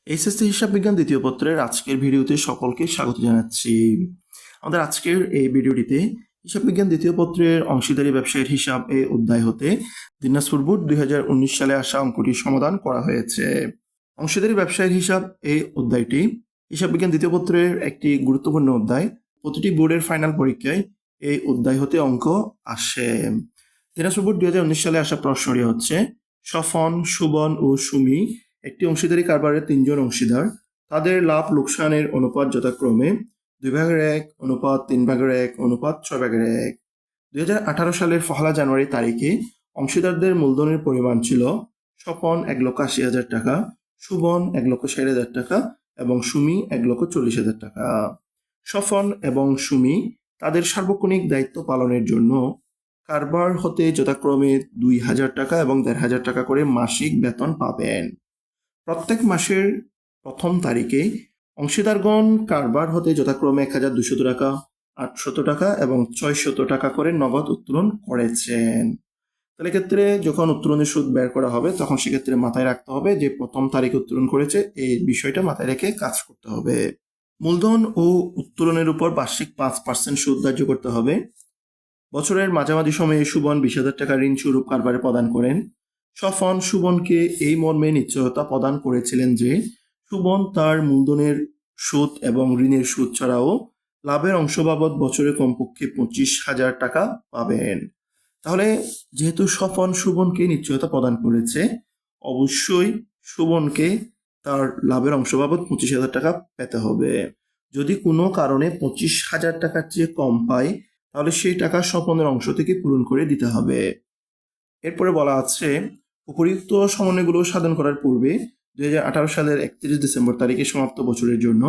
HSC হিসাব বিজ্ঞান দ্বিতীয় পত্রের আজকের ভিডিওতে সকলকে স্বাগত জানাচ্ছি। আমাদের আজকের এই ভিডিওটিতে হিসাব বিজ্ঞান দ্বিতীয় পত্রের অংশীদারি ব্যবসায়ের হিসাব এই অধ্যায় হতে দিনাজপুর বোর্ড 2019 সালে আসা অঙ্কটির সমাধান করা হয়েছে। অংশীদারি ব্যবসায়ের হিসাব এই অধ্যায়টি হিসাব বিজ্ঞান দ্বিতীয় পত্রের একটি গুরুত্বপূর্ণ অধ্যায়। প্রতিটি বোর্ডের ফাইনাল পরীক্ষায় এই অধ্যায় হতে অঙ্ক আসে। দিনাজপুর বোর্ড 2019 সালে আসা প্রশ্নটি হচ্ছে, স্বপন, সুবন ও সুমি একটি অংশীদারি কারবারের 3 জন অংশীদার, তাদের লাভ লোকসানের অনুপাত যথাক্রমে 2/1, অনুপাত 3/1, অনুপাত 6/1। 2018 সালের 1 জানুয়ারি তারিখে অংশীদারদের মূলধনের পরিমাণ ছিল স্বপন 1,80,000 টাকা, সুবন 1,60,000 টাকা এবং সুমি 1,40,000 টাকা। স্বপন এবং সুমি তাদের সার্বক্ষণিক দায়িত্ব পালনের জন্য কারবার হতে যথাক্রমে 2,000 টাকা এবং 1,500 টাকা করে মাসিক বেতন পাবেন। প্রত্যেক মাসের প্রথম তারিখে অংশীদারগণ কারবার হতে যথাক্রমে 1,200 টাকা, 800 টাকা এবং 600 টাকা করে নগদ উত্তোলন করেছেন। তাহলে ক্ষেত্রে যখন উত্তোলনের সুদ বের করা হবে তখন সেক্ষেত্রে মাথায় রাখতে হবে যে প্রথম তারিখে উত্তোলন করেছে, এই বিষয়টা মাথায় রেখে কাজ করতে হবে। মূলধন ও উত্তোলনের উপর বার্ষিক 5% সুদ ধার্য করতে হবে। বছরের মাঝামাঝি সময়ে সুবন 20,000 টাকা ঋণ স্বরূপ কারবারে প্রদান করেন। স্বপন সুবনকে এই মর্মে নিশ্চয়তা প্রদান করেছিলেন যে সুবন তার মূলধনের সুদ এবং ঋণের সুদ ছাড়াও লাভের অংশ বাবদ বছরে কমপক্ষে 25,000 টাকা পাবেন। তাহলে যেহেতু স্বপন সুবনকে নিশ্চয়তা প্রদান করেছে, অবশ্যই সুবনকে তার লাভের অংশ বাবদ 25,000 টাকা পেতে হবে। যদি কোনো কারণে 25,000 টাকার চেয়ে কম পায় তাহলে সেই টাকা স্বপনের অংশ থেকে পূরণ করে দিতে হবে। এরপরে বলা আছে, উপরিউক্ত সমন্বয়গুলো সাধন করার পূর্বে 2018 সালের 31 ডিসেম্বর তারিখে সমাপ্ত বছরের জন্য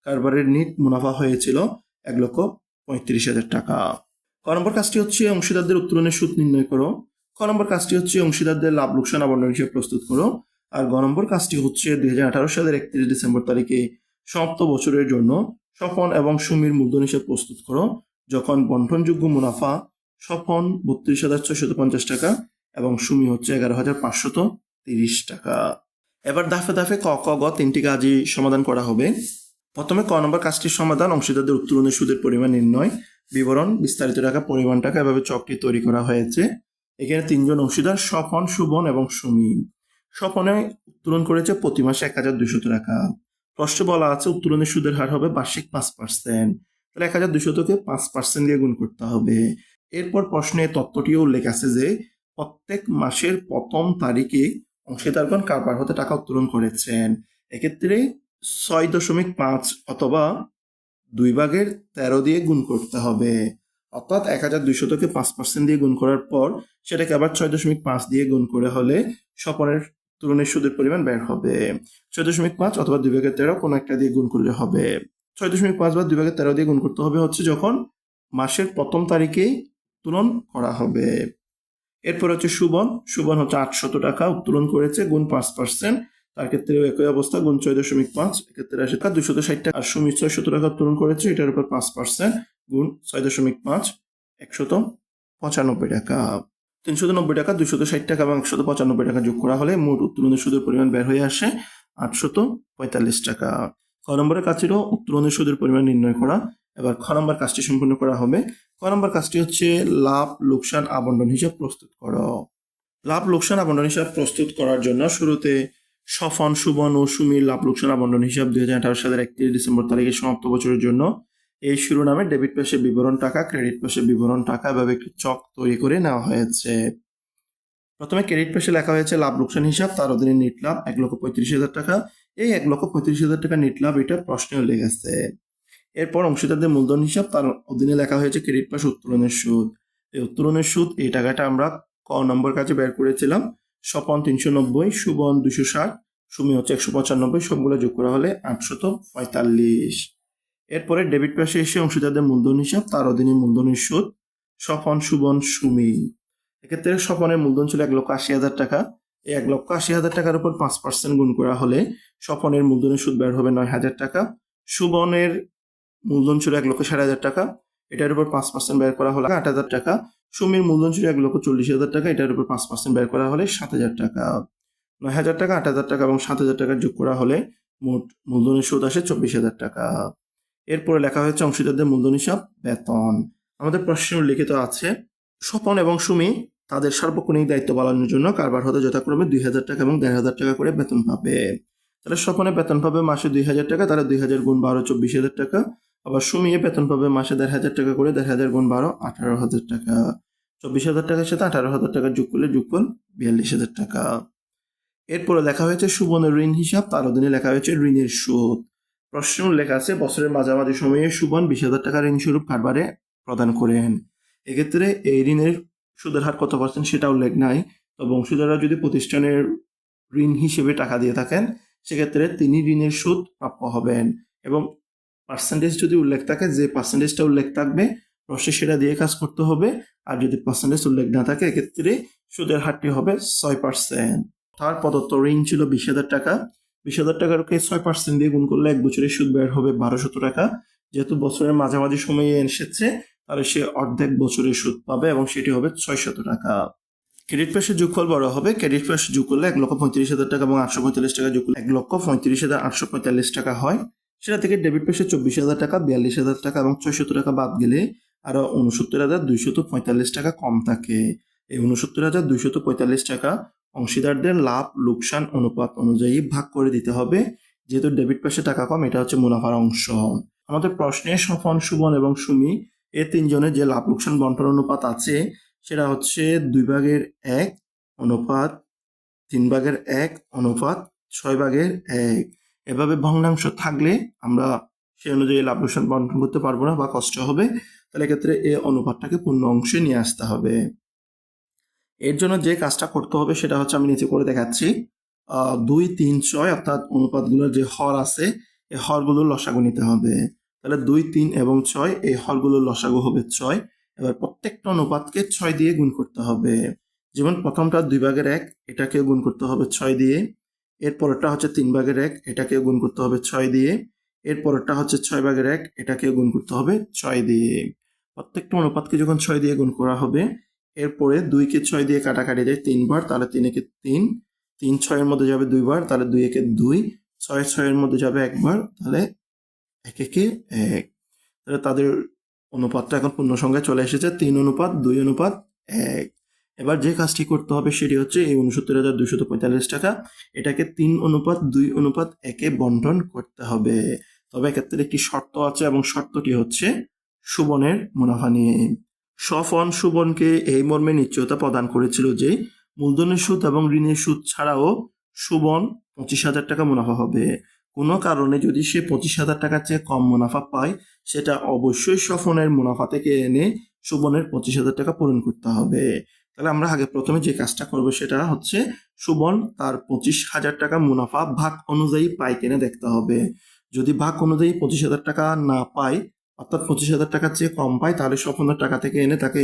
কারবারের নিট মুনাফা হয়েছিল 1,35,000 টাকা। ক নম্বর কাজটি হচ্ছে অংশীদারদের উত্তোলনের সুদ নির্ণয় করো। খ নম্বর কাজটি হচ্ছে অংশীদারদের লাভ লোকসান আবণ্টন হিসেবে প্রস্তুত করো। আর গ নম্বর কাজটি হচ্ছে 2018 সালের 31 ডিসেম্বর তারিখে সমাপ্ত বছরের জন্য স্বপন এবং সুমির মূলধন হিসেবে প্রস্তুত করো, যখন বন্টনযোগ্য মুনাফা স্বপন 32,650 টাকা এবং সুমি হচ্ছে 11,530 টাকা। এবার ধাপে ধাপে ক, খ, গ 3টি কাজই সমাধান করা হবে। প্রথমে ক নম্বর কাজটির সমাধান, অংশীদারদের উত্তোলনের সুদের পরিমাণ নির্ণয়, বিবরণ, বিস্তারিত টাকা, পরিমাণ টাকা, এভাবে চকটি তৈরি করা হয়েছে। এখানে 3 জন অংশীদার স্বপন, সুবন এবং সুমি। স্বপনে উত্তোলন করেছে প্রতি মাসে 1,200 টাকা। প্রশ্নে বলা আছে উত্তোলনের সুদের হার হবে বার্ষিক 5%। তাহলে 1,200কে 5% দিয়ে গুণ করতে হবে। এরপর প্রশ্নে তথ্যটিও উল্লেখ আছে যে প্রত্যেক মাসের প্রথম তারিখে অংশীদারগণ কারবার হতে টাকা উত্তোলন করেছেন। এক্ষেত্রে 6.5 অথবা 2/13 দিয়ে গুণ করতে হবে। অর্থাৎ 1,200কে 5% দিয়ে গুণ করার পর সেটাকে আবার 6.5 দিয়ে গুণ করে হলে স্বপনের উত্তোলনের সুদের পরিমাণ বের হবে। 6.5 অথবা 2/13 কোনো একটা দিয়ে গুণ করলে হবে। 6.5 বা 2/13 দিয়ে গুণ করতে হবে হচ্ছে যখন মাসের প্রথম তারিখে উত্তোলন করা হবে। এরপর হচ্ছে সুবন। সুবন হচ্ছে 800 টাকা উত্তোলন করেছে, গুণ 5%। তার ক্ষেত্রেও একই অবস্থা, গুণ 6.5। এক্ষেত্রে আসে 260 টাকা। আর সুমি 600 টাকা উত্তোলন করেছে, এটার উপর 5%, গুণ 6.5, 195 টাকা। 390 টাকা, 260 টাকা এবং 195 টাকা যোগ করা হলে মোট উত্তোলনের সুদের পরিমাণ বের হয়ে আসে 845 টাকা। ক নম্বরের কাজ ছিল উত্তোলনের সুদের পরিমাণ নির্ণয় করা। এবার খ নম্বর কাজটি সম্পূর্ণ করা হবে। ক নম্বর কাজটি হচ্ছে লাভ লোকসান আবণ্টন হিসাব প্রস্তুত করো। লাভ লোকসান আবণ্টন হিসাব প্রস্তুত করার জন্য শুরুতে স্বপন, সুবন ও সুমির লাভ লোকসান আবণ্টন হিসাব 2018 সালের 31 ডিসেম্বর তারিখে সমাপ্ত বছরের জন্য এই শিরোনামে ডেবিট পাশে বিবরণ টাকা, ক্রেডিট পাশে বিবরণ টাকা এভাবে একটি চক তৈরি করে নেওয়া হয়েছে। প্রথমে ক্রেডিট পাশে লেখা হয়েছে লাভ লোকসান হিসাব, তার অধীনে নিট লাভ 1,35,000 টাকা। এই 1,35,000 টাকা নিট লাভ, এটা প্রশ্নে উল্লেখ আছে। এরপর অংশীদারদের মূলধন হিসাব, তার অধীনে লেখা হয়েছে ক্রেডিট পাশ উত্তোলনের সুদ। এই উত্তোলনের সুদ, এই টাকাটা আমরা ক নম্বর কাজে বের করেছিলাম। স্বপন 390, সুবন 260, সুমি হচ্ছে 195, সবগুলো যোগ করা হলে 845। এরপরে ডেবিট পাশে এসে অংশীদারদের মূলধন হিসাব, তার অধীনে মূলধনের সুদ, স্বপন, সুবন, সুমি। এক্ষেত্রে স্বপনের মূলধন ছিল 1,80,000 টাকা। এই 1,80,000 টাকার উপর 5% গুণ করা হলে স্বপনের মূলধনের সুদ বের হবে 9,000 টাকা। সুবনের মূলধন ছিল 1,60,000 টাকা, এটার উপর 5% বের করা হলে 8,000 টাকা। সুমির মূলধন ছিল 1,40,000 টাকা, এটার উপর 5% বের করা হলে 7,000 টাকা। 9,000 টাকা, 8,000 টাকা এবং 7,000 টাকা যোগ করা হলে মোট মূলধনের সুদ আসে 24,000 টাকা। এরপরে লেখা হয়েছে অংশীদারদের মূলধন হিসাব বেতন। আমাদের প্রশ্নে উল্লিখিত আছে স্বপন এবং সুমি তাদের সার্বক্ষণিক দায়িত্ব পালনের জন্য কারবার হতে যথাক্রমে 2,000 টাকা এবং 1,500 টাকা করে বেতন পাবে। তাহলে স্বপনে বেতন পাবে মাসে 2,000 টাকা, তাহলে 2,000 গুণ 12 24,000 টাকা। আবার সুমিয়ে বেতন পাবে মাসে 1,500 টাকা করে, 1,500 গুণ 12 18,000 টাকা। 24,000 টাকার সাথে 18,000 টাকা যোগ করলে যোগফল 42,000 টাকা। এরপরে লেখা হয়েছে সুবনের ঋণ হিসাব, তার অধীনে লেখা হয়েছে ঋণের সুদ। প্রশ্ন লেখা আছে বছরের মাঝামাঝি সময়ে সুবন 20,000 টাকা ঋণ স্বরূপ কারবারে প্রদান করেন। এক্ষেত্রে এই ঋণের সুদের হার কত পার্সেন্ট সেটা উল্লেখ নাই। তবে অংশীদাররা যদি প্রতিষ্ঠানের ঋণ হিসেবে টাকা দিয়ে থাকেন সেক্ষেত্রে তিনি ঋণের সুদ প্রাপ্য হবেন, এবং পার্সেন্টেজ যদি উল্লেখ থাকে যে পার্সেন্টেজটা উল্লেখ থাকবে প্রশ্নে সেটা দিয়ে কাজ করতে হবে। আর যদি পার্সেন্টেজ উল্লেখ না থাকে এক্ষেত্রে সুদের হারটি হবে 6%। তার প্রদত্ত ঋণ ছিল 20,000 টাকা। 20,000 টাকাকে 6% দিয়ে গুণ করলে এক বছরের সুদ বের হবে 1,200 টাকা। যেহেতু বছরের মাঝামাঝি সময়ে এসেছে তাহলে সে অর্ধেক বছরের সুদ পাবে এবং সেটি হবে 600 টাকা। ক্রেডিট পেশের যোগফল বড় হবে। ক্রেডিট পেশ যোগ করলে 1,35,000 টাকা এবং 845 টাকা যোগ করলে 1,35,845 টাকা হয়। সেটা থেকে ডেবিট পেশে 24,000 টাকা, 42,000 টাকা এবং 600 টাকা বাদ গেলে আরো 69,245 টাকা কম থাকে। এই 69,245 টাকা অংশীদারদের লাভ লোকসান অনুপাত অনুযায়ী ভাগ করে দিতে হবে। যেহেতু ডেবিট পেশে টাকা কম, এটা হচ্ছে মুনাফার অংশ। আমাদের প্রশ্নে স্বপন, সুবন এবং সুমি এই তিনজনের যে লাভ লোকসান বন্টন অনুপাত আছে সেটা হচ্ছে 2/1 অনুপাত 3/1 অনুপাত 6/1। এভাবে ভগ্নাংশ থাকলে আমরা সেই অনুযায়ী লাভ লোকসান বন্টন করতে পারবো না বা কষ্ট হবে। তাহলে এক্ষেত্রে এই অনুপাতটাকে পূর্ণ অংশে নিয়ে আসতে হবে। এর জন্য যে কাজটা করতে হবে সেটা হচ্ছে আমি নিচে করে দেখাচ্ছি। 2, 3, 6 অর্থাৎ অনুপাতগুলোর যে হর আছে এই হরগুলোর লসাগু নিতে হবে। তাহলে 2, 3 এবং 6 এই হরগুলোর লসাগু হবে 6। এবার প্রত্যেকটা অনুপাতকে 6 দিয়ে গুণ করতে হবে। যেমন প্রথমটা 2/1 এটাকে গুণ করতে হবে 6 দিয়ে। এরপরটা হচ্ছে 3/1 এটাকে গুণ করতে হবে 6 দিয়ে। এরপরটা হচ্ছে 6/1 এটাকে গুণ করতে হবে 6 দিয়ে। প্রত্যেকটা অনুপাতকে যখন 6 দিয়ে গুণ করা হবে এরপরে 2কে 6 দিয়ে কাটাকাটি যায় 3 বার, তাহলে 3 একে 3, 3 6 এর মধ্যে যাবে 2 বার, তাহলে 2 একে 2, 6 6 এর মধ্যে যাবে একবার, তাহলে 1 একে 1। তাহলে তাদের অনুপাতটা এখন পূর্ণ সংখ্যায় চলে এসেছে 3:2:1। এবার যে কাজটি করতে হবে সেটি হচ্ছে এই 69,245 টাকা এটাকে 3:2:1 বন্টন করতে হবে। তবে এক্ষেত্রে একটি শর্ত আছে এবং শর্তটি হচ্ছে সুবনের মুনাফা নিয়ে। স্বপন সুবনকে এই মর্মে নিশ্চয়তা প্রদান করেছিল যে মূলধনের সুদ এবং ঋণের সুদ ছাড়াও সুবন 25,000 টাকা মুনাফা হবে। কোনো কারণে যদি সে 25,000 টাকার চেয়ে কম মুনাফা পায় সেটা অবশ্যই স্বপনের মুনাফা থেকে এনে সুবনের 25,000 টাকা পূরণ করতে হবে। তাহলে আমরা আগে প্রথমে যে কাজটা করব সেটা হচ্ছে সুবন তার 25,000 টাকা মুনাফা ভাগ অনুযায়ী পায় কিনা দেখতে হবে। যদি ভাগ অনুযায়ী 25,000 টাকা না পায় অর্থাৎ 25,000 টাকার চেয়ে কম পায় তাহলে স্বপনের টাকা থেকে এনে তাকে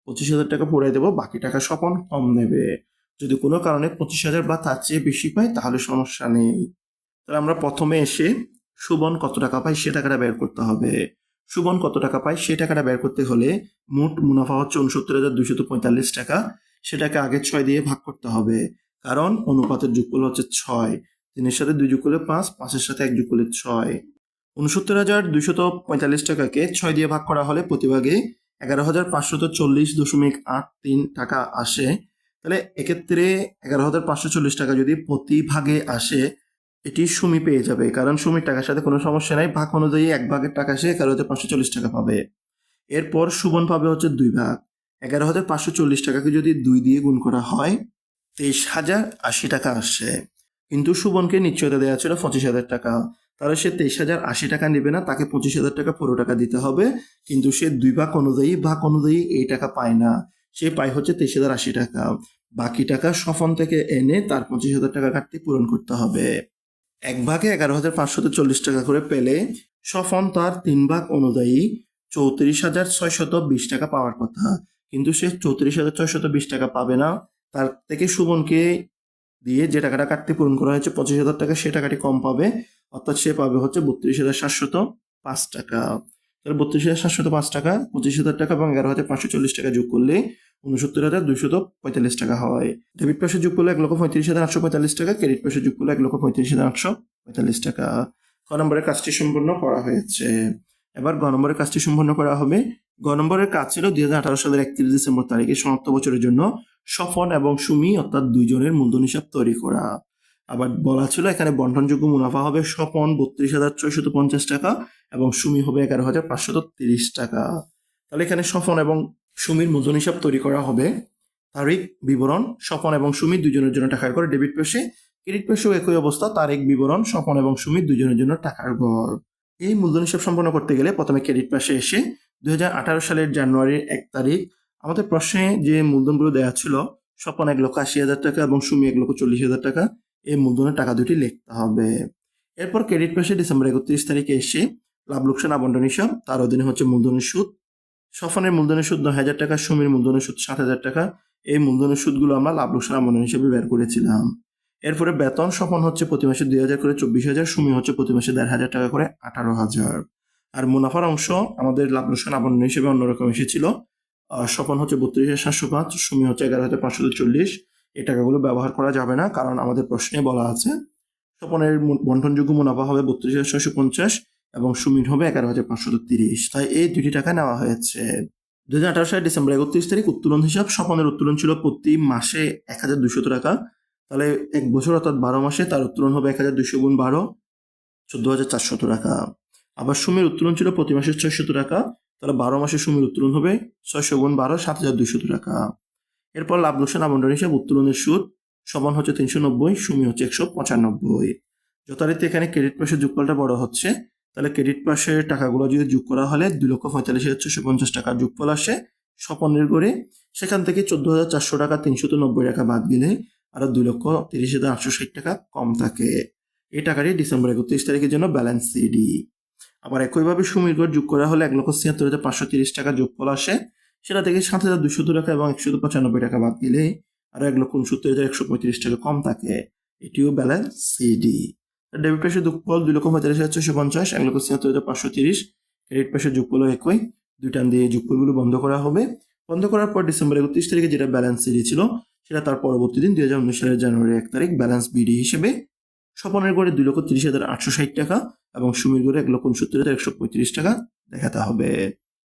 25,000 টাকা পুরাই দেবো, বাকি টাকা স্বপন কম নেবে। যদি কোনো কারণে 25,000 বা তার চেয়ে বেশি পায় তাহলে সমস্যা নেই। তাহলে আমরা প্রথমে এসে সুবন কত টাকা পায় সে টাকাটা বের করতে হবে। সুবন কত টাকা পায় সে টাকাটা বের করতে হলে মোট মুনাফা হচ্ছে 69,245 টাকা, সেটাকে আগে 6 দিয়ে ভাগ করতে হবে কারণ অনুপাতের যোগফল হচ্ছে 6। 3-এর সাথে 2 যোগ করলে 5, 5-এর সাথে 1 যোগ করলে 6। 69,245 টাকাকে 6 দিয়ে ভাগ করা হলে প্রতিভাগে 11,540.83 টাকা আসে। তাহলে এক্ষেত্রে 11,540 টাকা যদি প্রতি ভাগে আসে এটি সুমি পেয়ে যাবে, কারণ সুমির টাকার সাথে কোনো সমস্যা নাই। ভাগ অনুযায়ী 1 ভাগের টাকা সে 11,540 টাকা পাবে। এরপর সুবন পাবে হচ্ছে 2 ভাগ। 11,540 টাকাকে যদি 2 দিয়ে গুণ করা হয় 23,080 টাকা আসে। কিন্তু সুবনকে নিশ্চয়তা দেওয়া ছিল 25,000 টাকা, তাহলে সে 23,080 টাকা নেবে না, তাকে 25,000 টাকা পুরো টাকা দিতে হবে। কিন্তু সে 2 ভাগ অনুযায়ী এই টাকা পায় না, সে পায় হচ্ছে 23,080 টাকা। বাকি টাকা স্বপন থেকে এনে তার 25,000 টাকা ঘাটতি পূরণ করতে হবে। 1 ভাগে 11,540 টাকা করে পেলে স্বপন তার 3 ভাগ অনুযায়ী 34,620 টাকা পাওয়ার কথা, কিন্তু সে 34,620 টাকা পাবে না। তার থেকে সুবনকে দিয়ে যে টাকাটা কাটতে পূরণ করা হয়েছে 25,000 টাকা সে টাকাটি কম পাবে, অর্থাৎ সে পাবে হচ্ছে 32,705 টাকা। তাহলে 32,705 টাকা 25,000 টাকা এবং 11,540 টাকা যোগ করলে 69,245 টাকা হয়। ডেবিট পাশে যোগ করলে 1,35,845 টাকা, ক্রেডিট পাশে যোগ করলে 1,35,845 45 টাকা। ক নম্বরের কাজটি সম্পন্ন করা হয়েছে। এবার গ নম্বরের কাজটি সম্পন্ন করা হবে। গ নম্বরের কাজ ছিল 2018 সালের 31 ডিসেম্বর তারিখে সমাপ্ত বছরের জন্য স্বপন এবং সুমি অর্থাৎ দুইজনের মূলধন হিসাব তৈরি করা। আবার বলা ছিল এখানে বন্টনযোগ্য মুনাফা হবে স্বপন 32,650 টাকা এবং সুমি হবে 11,530 টাকা। তাহলে এখানে স্বপন এবং সুমির মূলধন হিসাব তৈরি করা হবে। তারিখ বিবরণ স্বপন এবং সুমি দুজনের জন্য টাকার গড় ডেবিট পাশে, ক্রেডিট পাশেও একই অবস্থা, তারিখ বিবরণ স্বপন এবং সুমি দুজনের জন্য টাকার গড়। এই মূলধন হিসাব সম্পন্ন করতে গেলে প্রথমে ক্রেডিট পাশে এসে 2018 সালের জানুয়ারির 1 তারিখ আমাদের প্রশ্নে যে মূলধনগুলো দেওয়া ছিল স্বপন 1,80,000 টাকা এবং সুমি 1,40,000 টাকা, এই মূলধনের টাকা দুটি লিখতে হবে। এরপর ক্রেডিট পাশে ডিসেম্বর 31 তারিখে এসে লাভ লোকসান আবন্টন হিসাব, তার অধীনে হচ্ছে মূলধনের সুদ। স্বপনের মূলধনের সুদ 9,000 টাকা, সুমির মূলধনের সুদ 7,000 টাকা। এই মূলধনের সুদগুলো আমরা লাভ লোকসান আবন্টন হিসেবে বের করেছিলাম। এরপরে বেতন স্বপন হচ্ছে প্রতি মাসে 2,000 করে 24,000, সুমি হচ্ছে প্রতি মাসে 1,500 টাকা করে 18,000। আর মুনাফার অংশ আমাদের লাভ লোকসান আবন্টন হিসেবে অন্যরকম এসেছিল। স্বপন হচ্ছে 32,705, সুমি হচ্ছে 11,540। এই টাকাগুলো ব্যবহার করা যাবে না, কারণ আমাদের প্রশ্নে বলা আছে স্বপনের বন্টনযোগ্য মুনাফা হবে 32,650 এবং সুমির হবে 11,530। তাই এই দুটি টাকা নেওয়া হয়েছে। 2018 সালের ডিসেম্বর 31 তারিখ উত্তোলন হিসাব। স্বপনের উত্তোলন ছিল প্রতি মাসে 1,200 টাকা। তাহলে এক বছর অর্থাৎ 12 মাসে তার উত্তোলন হবে 1,200 গুণ 12, 14,400 টাকা। আবার সুমির উত্তোলন ছিল প্রতি মাসে 600 টাকা। তাহলে 12 মাসে সুমির উত্তোলন হবে 600 গুণ 12, 7,200 টাকা। এরপর লাভ লোকসান আবন্টন হিসাব উত্তোলনের সুদ স্বপন হচ্ছে 390, সুমি হচ্ছে 195। যথারীতি এখানে ক্রেডিট পাশের যোগফলটা বড় হচ্ছে। তাহলে ক্রেডিট পাশের টাকাগুলো যদি যোগ করা হলে 2,45,650 টাকা যোগফল আসে স্বপনের গড়ে। সেখান থেকে 14,400 টাকা 390 টাকা বাদ গেলে আরো 2,30,860 টাকা কম থাকে। এই টাকাটি ডিসেম্বর 31 তারিখের জন্য ব্যালেন্স সিডি। আবার একইভাবে সুমির গড় যোগ করা হলে 1,76,530 টাকা যোগফল আসে। সেটা থেকে 7,200 টাকা এবং 195 টাকা বাদ দিলে আরো 1,69,135 টাকা কম থাকে। এটিও ব্যালেন্স সিডি। ডেবিট পাশের যোগফল 2,45,650, 1,76,530। ক্রেডিট পাশের যোগফল একই, দুই টান দিয়ে যোগফলগুলো বন্ধ করা হবে। বন্ধ করার পর ডিসেম্বর 31 তারিখে যেটা ব্যালেন্স সিডি ছিল সেটা তার পরবর্তী দিন 2019 সালের জানুয়ারি 1 তারিখ ব্যালেন্স বিডি হিসেবে স্বপনের গড়ে 2,30,860 টাকা এবং সুমির গড়ে 1,69,135 টাকা দেখাতে হবে।